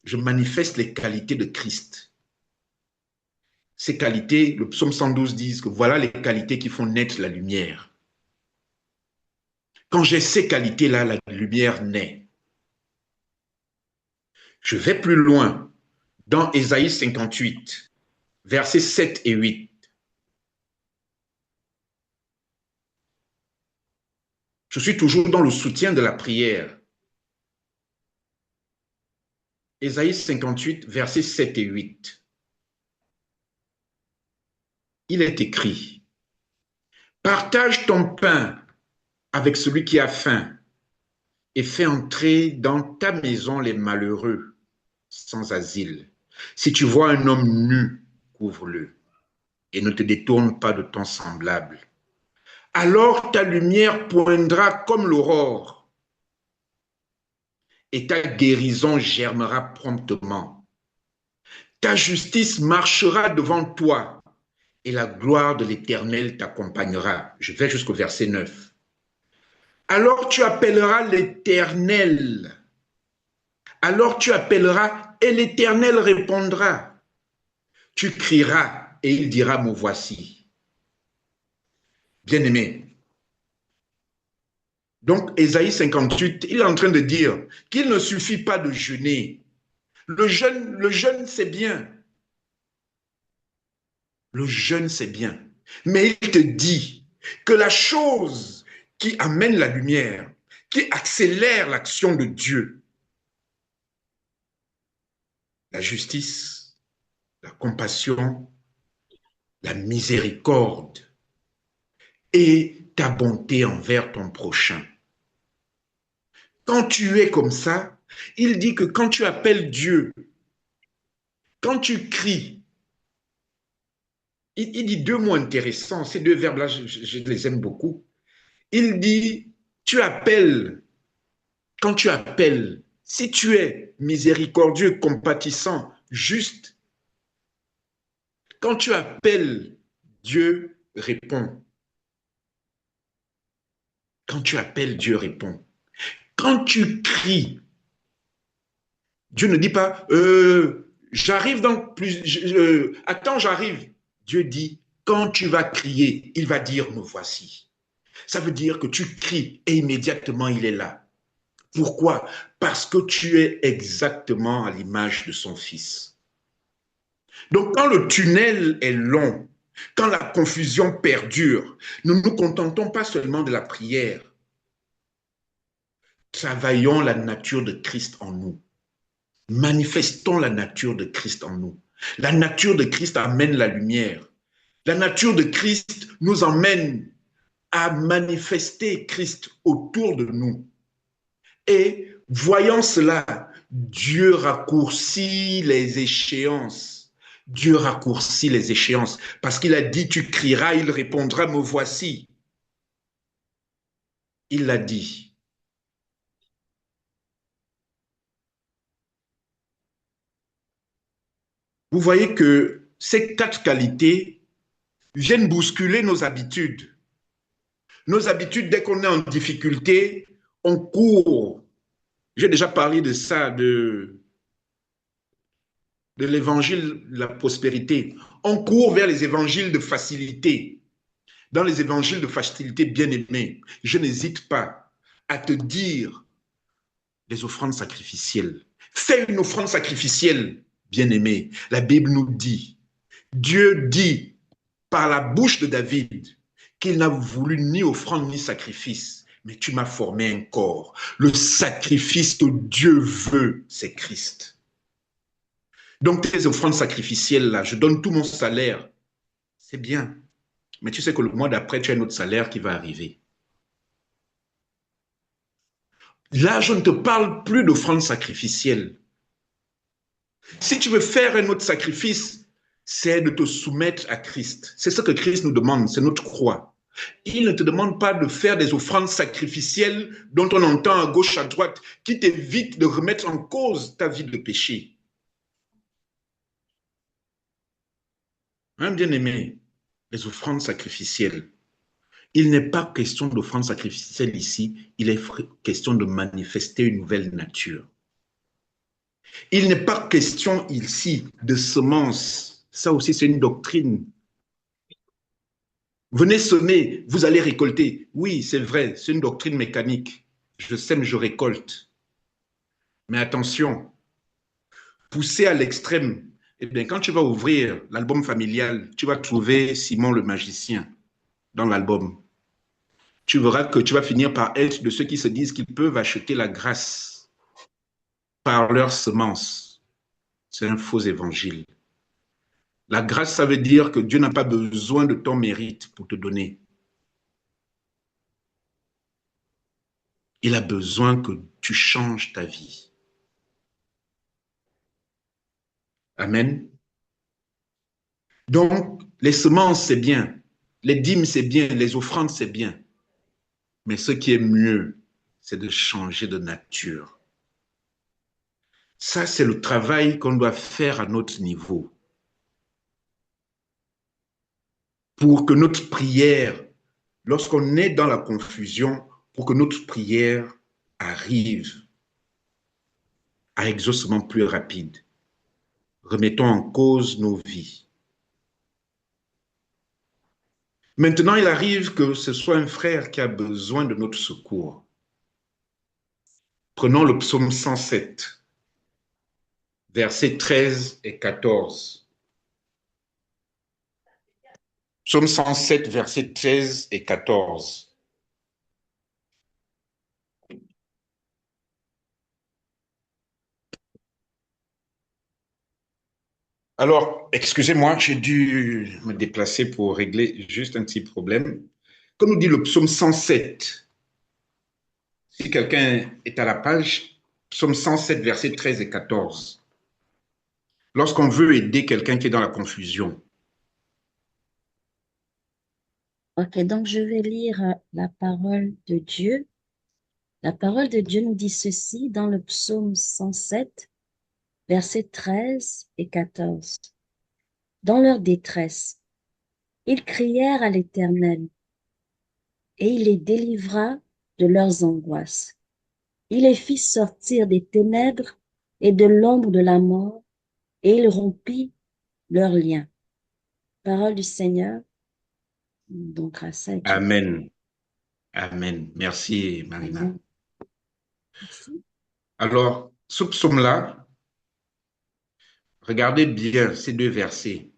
je manifeste les qualités de Christ. Ces qualités, le psaume 112 dit que voilà les qualités qui font naître la lumière. Quand j'ai ces qualités-là, la lumière naît. Je vais plus loin dans Ésaïe 58, versets 7 et 8. Je suis toujours dans le soutien de la prière. Ésaïe 58, versets 7 et 8. Il est écrit, « Partage ton pain avec celui qui a faim et fais entrer dans ta maison les malheureux sans asile. Si tu vois un homme nu, couvre-le et ne te détourne pas de ton semblable. Alors ta lumière poindra comme l'aurore et ta guérison germera promptement. Ta justice marchera devant toi et la gloire de l'Éternel t'accompagnera. » Je vais jusqu'au verset 9. Alors tu appelleras l'Éternel. Alors tu appelleras et l'Éternel répondra. Tu crieras et il dira, me voici. Bien-aimé. Donc, Ésaïe 58, il est en train de dire qu'il ne suffit pas de jeûner. Le jeûne, c'est bien. Le jeûne, c'est bien. Mais il te dit que la chose qui amène la lumière, qui accélère l'action de Dieu, la justice, la compassion, la miséricorde et ta bonté envers ton prochain. Quand tu es comme ça, il dit que quand tu appelles Dieu, quand tu cries, il dit deux mots intéressants, ces deux verbes-là, je les aime beaucoup. Il dit, tu appelles, quand tu appelles, si tu es miséricordieux, compatissant, juste, quand tu appelles, Dieu répond. Quand tu appelles, Dieu répond. Quand tu cries, Dieu ne dit pas, j'arrive dans plus, attends, j'arrive. Dieu dit, quand tu vas crier, il va dire, me voici. Ça veut dire que tu cries et immédiatement il est là. Pourquoi? Parce que tu es exactement à l'image de son Fils. Donc quand le tunnel est long, quand la confusion perdure, nous ne nous contentons pas seulement de la prière. Travaillons la nature de Christ en nous. Manifestons la nature de Christ en nous. La nature de Christ amène la lumière. La nature de Christ nous emmène à manifester Christ autour de nous. Et voyant cela, Dieu raccourcit les échéances. Dieu raccourcit les échéances parce qu'il a dit, tu crieras, il répondra, me voici. Il l'a dit. Vous voyez que ces quatre qualités viennent bousculer nos habitudes. Nos habitudes, dès qu'on est en difficulté, on court. J'ai déjà parlé de ça, de l'évangile de la prospérité. On court vers les évangiles de facilité. Dans les évangiles de facilité, bien-aimés, je n'hésite pas à te dire les offrandes sacrificielles. Fais une offrande sacrificielle, bien-aimé. La Bible nous dit, Dieu dit par la bouche de David qu'il n'a voulu ni offrande ni sacrifice, mais tu m'as formé un corps. Le sacrifice que Dieu veut, c'est Christ. Donc tes offrandes sacrificielles là, je donne tout mon salaire, c'est bien. Mais tu sais que le mois d'après, tu as un autre salaire qui va arriver. Là, je ne te parle plus d'offrande sacrificielle. Si tu veux faire un autre sacrifice, c'est de te soumettre à Christ. C'est ce que Christ nous demande, c'est notre croix. Il ne te demande pas de faire des offrandes sacrificielles dont on entend à gauche, à droite, qui t'évitent de remettre en cause ta vie de péché. Hein, bien-aimé, les offrandes sacrificielles. Il n'est pas question d'offrande sacrificielle ici, il est question de manifester une nouvelle nature. Il n'est pas question ici de semences. Ça aussi, c'est une doctrine. Venez semer, vous allez récolter. Oui, c'est vrai, c'est une doctrine mécanique. Je sème, je récolte. Mais attention, pousser à l'extrême, eh bien, quand tu vas ouvrir l'album familial, tu vas trouver Simon le magicien dans l'album. Tu verras que tu vas finir par être de ceux qui se disent qu'ils peuvent acheter la grâce par leur semence. C'est un faux évangile. La grâce, ça veut dire que Dieu n'a pas besoin de ton mérite pour te donner. Il a besoin que tu changes ta vie. Amen. Donc, les semences, c'est bien. Les dîmes, c'est bien. Les offrandes, c'est bien. Mais ce qui est mieux, c'est de changer de nature. Ça, c'est le travail qu'on doit faire à notre niveau. Pour que notre prière, lorsqu'on est dans la confusion, pour que notre prière arrive à exaucement plus rapide. Remettons en cause nos vies. Maintenant, il arrive que ce soit un frère qui a besoin de notre secours. Prenons le psaume 107, versets 13 et 14. Psaume 107, versets 13 et 14. Alors, excusez-moi, j'ai dû me déplacer pour régler juste un petit problème. Comme nous dit le psaume 107, si quelqu'un est à la page, psaume 107, versets 13 et 14. Lorsqu'on veut aider quelqu'un qui est dans la confusion. Ok, donc je vais lire la parole de Dieu. La parole de Dieu nous dit ceci dans le psaume 107, versets 13 et 14. Dans leur détresse, ils crièrent à l'Éternel, et il les délivra de leurs angoisses. Il les fit sortir des ténèbres et de l'ombre de la mort, et il rompit leurs liens. Parole du Seigneur, donc grâce à Dieu. Amen. Amen. Merci, Marina. Amen. Merci. Alors, ce psaume-là, regardez bien ces deux versets.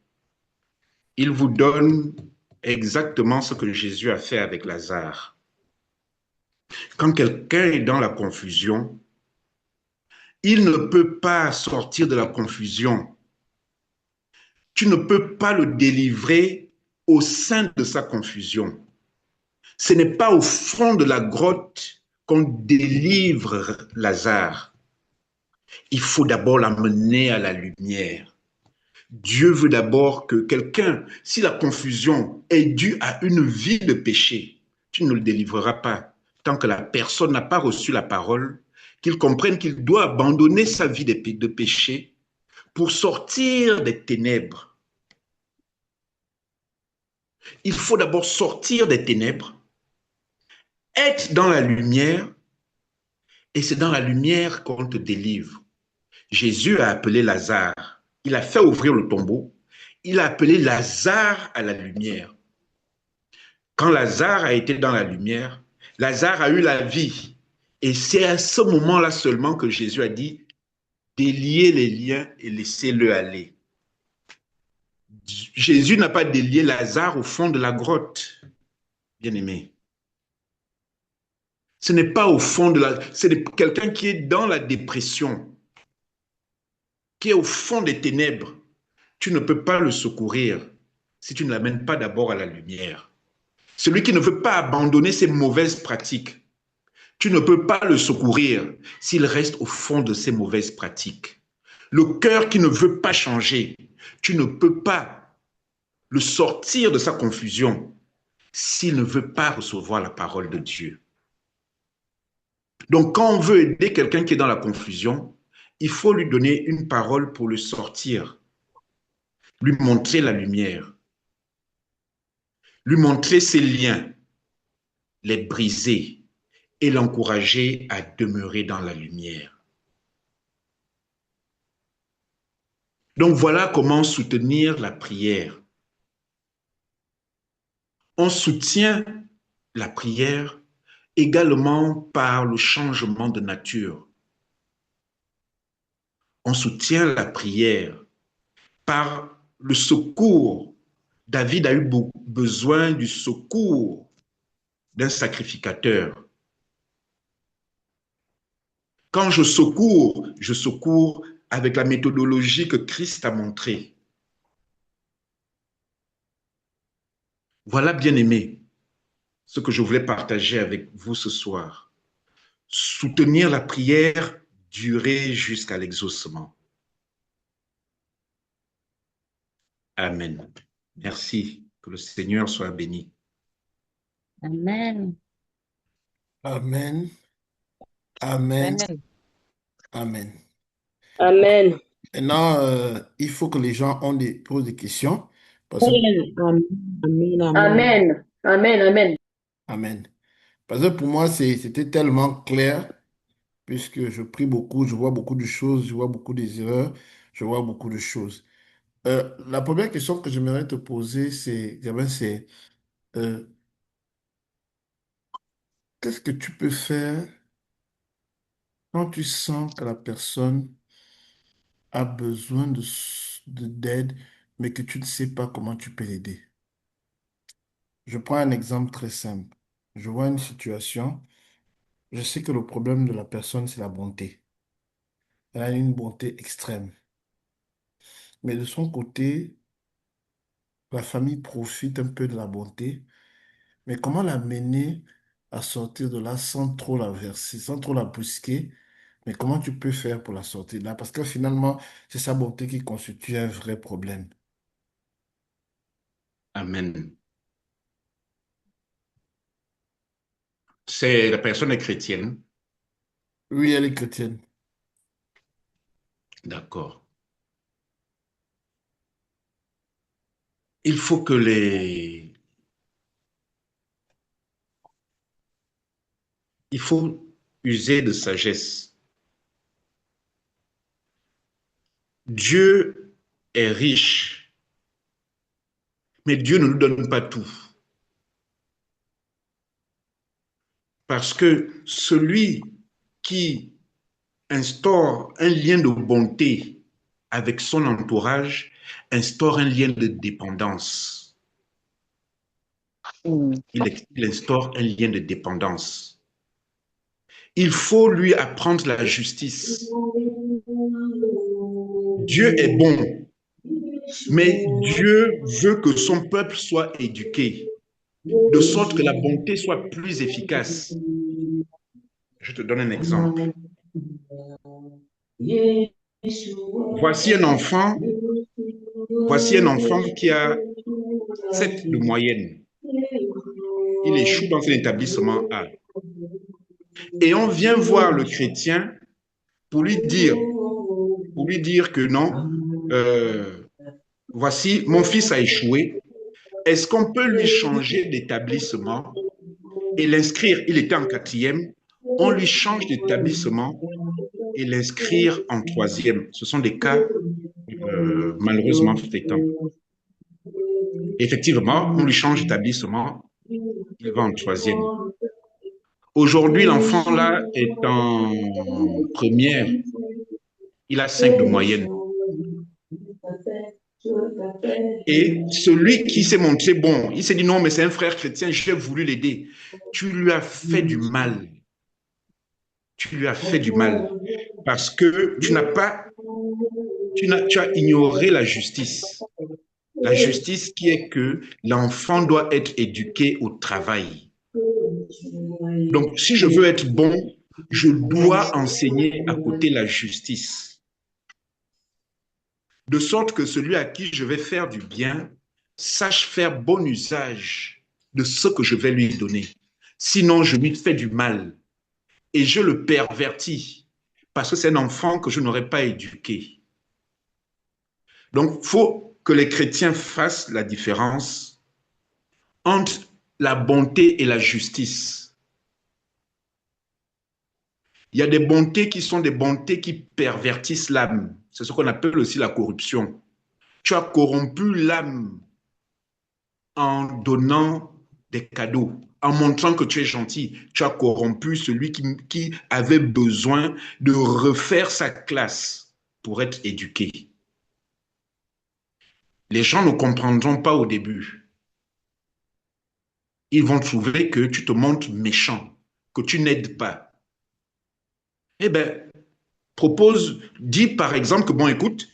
Il vous donne exactement ce que Jésus a fait avec Lazare. Quand quelqu'un est dans la confusion, il ne peut pas sortir de la confusion. Tu ne peux pas le délivrer au sein de sa confusion. Ce n'est pas au fond de la grotte qu'on délivre Lazare. Il faut d'abord l'amener à la lumière. Dieu veut d'abord que quelqu'un, si la confusion est due à une vie de péché, tu ne le délivreras pas tant que la personne n'a pas reçu la parole, qu'il comprenne qu'il doit abandonner sa vie de péché pour sortir des ténèbres. Il faut d'abord sortir des ténèbres, être dans la lumière, et c'est dans la lumière qu'on te délivre. Jésus a appelé Lazare. Il a fait ouvrir le tombeau. Il a appelé Lazare à la lumière. Quand Lazare a été dans la lumière, Lazare a eu la vie. Et c'est à ce moment-là seulement que Jésus a dit, déliez les liens et laissez-le aller. Jésus n'a pas délié Lazare au fond de la grotte, bien-aimé. Ce n'est pas au fond de la... C'est quelqu'un qui est dans la dépression, qui est au fond des ténèbres. Tu ne peux pas le secourir si tu ne l'amènes pas d'abord à la lumière. Celui qui ne veut pas abandonner ses mauvaises pratiques, tu ne peux pas le secourir s'il reste au fond de ses mauvaises pratiques. Le cœur qui ne veut pas changer, tu ne peux pas le sortir de sa confusion s'il ne veut pas recevoir la parole de Dieu. Donc, quand on veut aider quelqu'un qui est dans la confusion, il faut lui donner une parole pour le sortir, lui montrer la lumière. lui montrer ses liens, les briser et l'encourager à demeurer dans la lumière. Donc voilà comment soutenir la prière. On soutient la prière également par le changement de nature. On soutient la prière par le secours. David a eu besoin du secours d'un sacrificateur. Quand je secours avec la méthodologie que Christ a montrée. Voilà, bien-aimés, ce que je voulais partager avec vous ce soir. Soutenir la prière, durer jusqu'à l'exaucement. Amen. Merci. Que le Seigneur soit béni. Amen. Amen. Amen. Amen. Amen. Amen. Maintenant, il faut que les gens posent des questions. Parce que, Amen. Amen. Amen. Amen. Amen. Parce que pour moi, c'était tellement clair, puisque je prie beaucoup, je vois beaucoup de choses, je vois beaucoup des erreurs, je vois beaucoup de choses. La première question que j'aimerais te poser, Gabin, c'est euh, qu'est-ce que tu peux faire quand tu sens que la personne a besoin d'aide, mais que tu ne sais pas comment tu peux l'aider? Je prends un exemple très simple. Je vois une situation, je sais que le problème de la personne, c'est la bonté. Elle a une bonté extrême. Mais de son côté, la famille profite un peu de la bonté. Mais comment la mener à sortir de là sans trop la verser, sans trop la brusquer? Mais comment tu peux faire pour la sortir de là? Parce que finalement, c'est sa bonté qui constitue un vrai problème. Amen. La personne est chrétienne. Oui, elle est chrétienne. D'accord. Il faut que il faut user de sagesse. Dieu est riche, mais Dieu ne nous donne pas tout. Parce que celui qui instaure un lien de bonté avec son entourage instaure un lien de dépendance. Il instaure un lien de dépendance. Il faut lui apprendre la justice. Dieu est bon, mais Dieu veut que son peuple soit éduqué, de sorte que la bonté soit plus efficace. Je te donne un exemple. Voici un enfant qui a 7 de moyenne. Il échoue dans un établissement A. Et on vient voir le chrétien pour lui dire que non, voici, mon fils a échoué. Est-ce qu'on peut lui changer d'établissement et l'inscrire? Il était en 4e. On lui change d'établissement et l'inscrire en 3e. Ce sont des cas malheureusement fréquents. Effectivement, on lui change d'établissement, il va en 3e. Aujourd'hui, l'enfant là est en première, il a 5 de moyenne. Et celui qui s'est montré bon, il s'est dit non, mais c'est un frère chrétien, j'ai voulu l'aider. Tu lui as fait du mal. Tu lui as fait du mal parce que tu as ignoré la justice. La justice qui est que l'enfant doit être éduqué au travail. Donc, si je veux être bon, je dois enseigner à côté la justice. De sorte que celui à qui je vais faire du bien sache faire bon usage de ce que je vais lui donner. Sinon, je lui fais du mal et je le pervertis parce que c'est un enfant que je n'aurais pas éduqué. Donc, il faut que les chrétiens fassent la différence entre la bonté et la justice. Il y a des bontés qui sont des bontés qui pervertissent l'âme. C'est ce qu'on appelle aussi la corruption. Tu as corrompu l'âme en donnant des cadeaux, en montrant que tu es gentil. Tu as corrompu celui qui avait besoin de refaire sa classe pour être éduqué. Les gens ne comprendront pas au début. Ils vont trouver que tu te montres méchant, que tu n'aides pas. Eh bien, dis par exemple que, bon, écoute,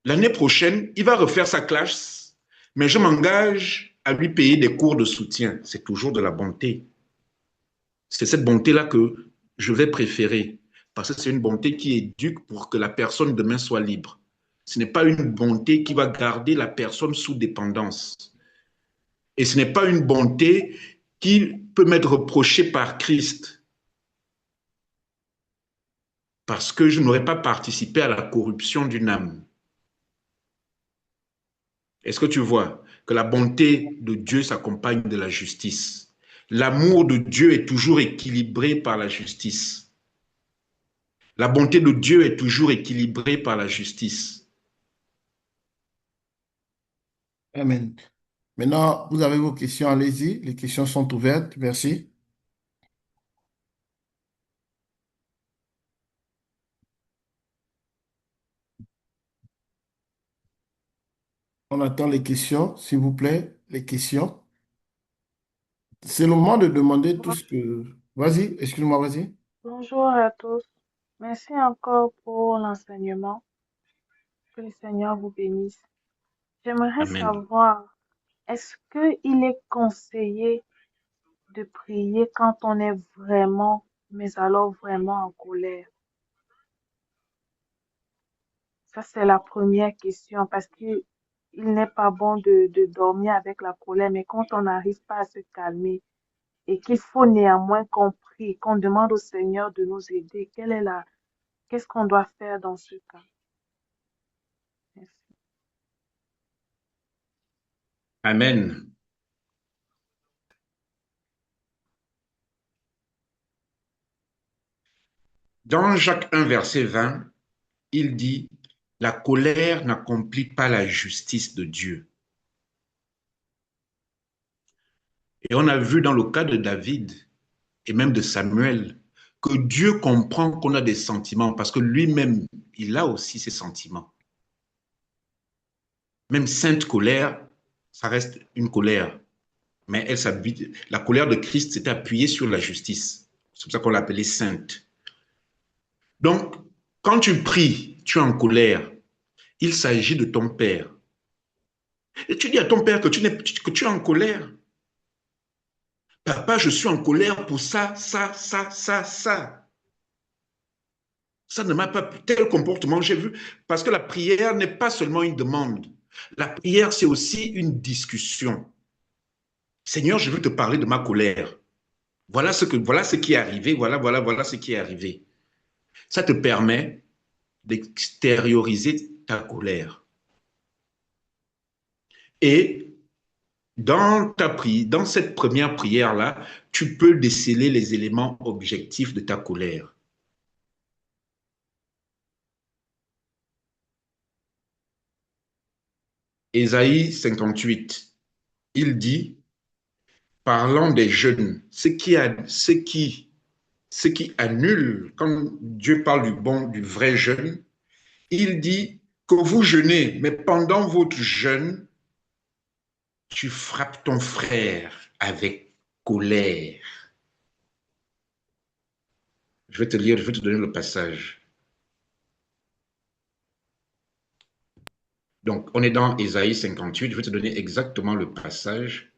l'année prochaine, il va refaire sa classe, mais je m'engage à lui payer des cours de soutien. C'est toujours de la bonté. C'est cette bonté-là que je vais préférer, parce que c'est une bonté qui éduque pour que la personne demain soit libre. Ce n'est pas une bonté qui va garder la personne sous dépendance. Et ce n'est pas une bonté qui peut m'être reprochée par Christ, parce que je n'aurais pas participé à la corruption d'une âme. Est-ce que tu vois que la bonté de Dieu s'accompagne de la justice? L'amour de Dieu est toujours équilibré par la justice. La bonté de Dieu est toujours équilibrée par la justice. Amen. Maintenant, vous avez vos questions, allez-y. Les questions sont ouvertes. Merci. On attend les questions, s'il vous plaît. Les questions. C'est le moment de demander tout ce que... Vas-y, excuse-moi, vas-y. Bonjour à tous. Merci encore pour l'enseignement. Que le Seigneur vous bénisse. J'aimerais Amen. savoir, est-ce qu'il est conseillé de prier quand on est vraiment, mais alors vraiment en colère? Ça, c'est la première question parce que il n'est pas bon de dormir avec la colère, mais quand on n'arrive pas à se calmer et qu'il faut néanmoins qu'on prie, qu'on demande au Seigneur de nous aider, qu'est-ce qu'on doit faire dans ce cas? Merci. Amen. Dans Jacques 1, verset 20, il dit, la colère n'accomplit pas la justice de Dieu. Et on a vu dans le cas de David et même de Samuel que Dieu comprend qu'on a des sentiments parce que lui-même, il a aussi ses sentiments. Même sainte colère, ça reste une colère. Mais la colère de Christ s'est appuyée sur la justice. C'est pour ça qu'on l'appelait sainte. Donc, quand tu pries, tu es en colère. Il s'agit de ton père. Et tu dis à ton père que tu es en colère. Papa, je suis en colère pour ça, ça, ça, ça, ça. Ça ne m'a pas plu. Tel comportement, j'ai vu. Parce que la prière n'est pas seulement une demande. La prière, c'est aussi une discussion. Seigneur, je veux te parler de ma colère. Voilà ce qui est arrivé. Voilà ce qui est arrivé. Ça te permet d'extérioriser ta colère. Et dans cette première prière-là, tu peux déceler les éléments objectifs de ta colère. Ésaïe 58, il dit, parlant des jeunes, ce qui annule, quand Dieu parle du vrai jeûne, il dit que vous jeûnez, mais pendant votre jeûne, tu frappes ton frère avec colère. Je vais te donner le passage. Donc, on est dans Ésaïe 58, je vais te donner exactement le passage.